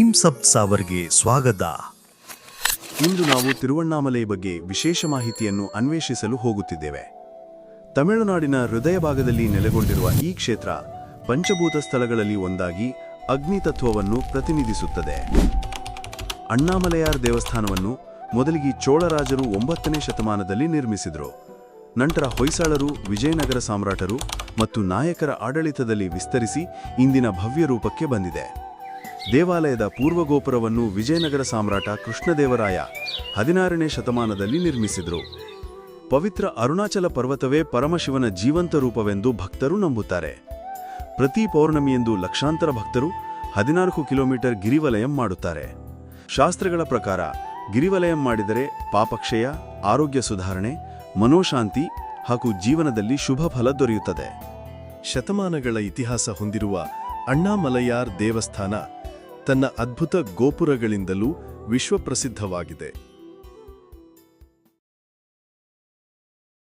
Times up ಸಾವರ್ಗೆ ಸ್ವಾಗತ. ಇಂದು ನಾವು ತಿರುವಣ್ಣಾಮಲೈ ಬಗ್ಗೆ ವಿಶೇಷ ಮಾಹಿತಿಯನ್ನು ಅನ್ವೇಷಿಸಲು ಹೋಗುತ್ತಿದ್ದೇವೆ. ತಮಿಳುನಾಡಿನ ಹೃದಯ ಭಾಗದಲ್ಲಿ ನೆಲೆಗೊಂಡಿರುವ ಈ ಕ್ಷೇತ್ರ ಪಂಚಭೂತ ಸ್ಥಳಗಳಲ್ಲಿ ಒಂದಾಗಿ ಅಗ್ನಿ ತತ್ವವನ್ನು ಪ್ರತಿನಿಧಿಸುತ್ತದೆ. ಅಣ್ಣಾಮಲಯಾರ್ ದೇವಸ್ಥಾನವನ್ನು ಮೊದಲಿಗೆ ಚೋಳರಾಜರು 9ನೇ ಶತಮಾನದಲ್ಲಿ ನಿರ್ಮಿಸಿದರು. ನಂತರ ಹೊಯ್ಸಳರು, ವಿಜಯನಗರ ಸಾಮ್ರಾಟರು ಮತ್ತು ನಾಯಕರ ಆಡಳಿತದಲ್ಲಿ ವಿಸ್ತರಿಸಿ ಇಂದಿನ ಭವ್ಯ ರೂಪಕ್ಕೆ ಬಂದಿದೆ. ದೇವಾಲಯದ ಪೂರ್ವಗೋಪುರವನ್ನು ವಿಜಯನಗರ ಸಾಮ್ರಾಟ ಕೃಷ್ಣದೇವರಾಯ 16ನೇ ಶತಮಾನದಲ್ಲಿ ನಿರ್ಮಿಸಿದರು. ಪವಿತ್ರ ಅರುಣಾಚಲ ಪರ್ವತವೇ ಪರಮಶಿವನ ಜೀವಂತ ರೂಪವೆಂದು ಭಕ್ತರು ನಂಬುತ್ತಾರೆ. ಪ್ರತಿ ಪೌರ್ಣಮಿಯಂದು ಲಕ್ಷಾಂತರ ಭಕ್ತರು 14 ಕಿಲೋಮೀಟರ್ ಗಿರಿವಲಯಂ ಮಾಡುತ್ತಾರೆ. ಶಾಸ್ತ್ರಗಳ ಪ್ರಕಾರ ಗಿರಿವಲಯಂ ಮಾಡಿದರೆ ಪಾಪಕ್ಷಯ, ಆರೋಗ್ಯ ಸುಧಾರಣೆ, ಮನೋಶಾಂತಿ ಹಾಗೂ ಜೀವನದಲ್ಲಿ ಶುಭ ಫಲ ದೊರೆಯುತ್ತದೆ. ಶತಮಾನಗಳ ಇತಿಹಾಸ ಹೊಂದಿರುವ ಅಣ್ಣಾಮಲಯಾರ್ ದೇವಸ್ಥಾನ ತನ್ನ ಅದ್ಭುತ ಗೋಪುರಗಳಿಂದಲೂ ವಿಶ್ವಪ್ರಸಿದ್ಧವಾಗಿದೆ.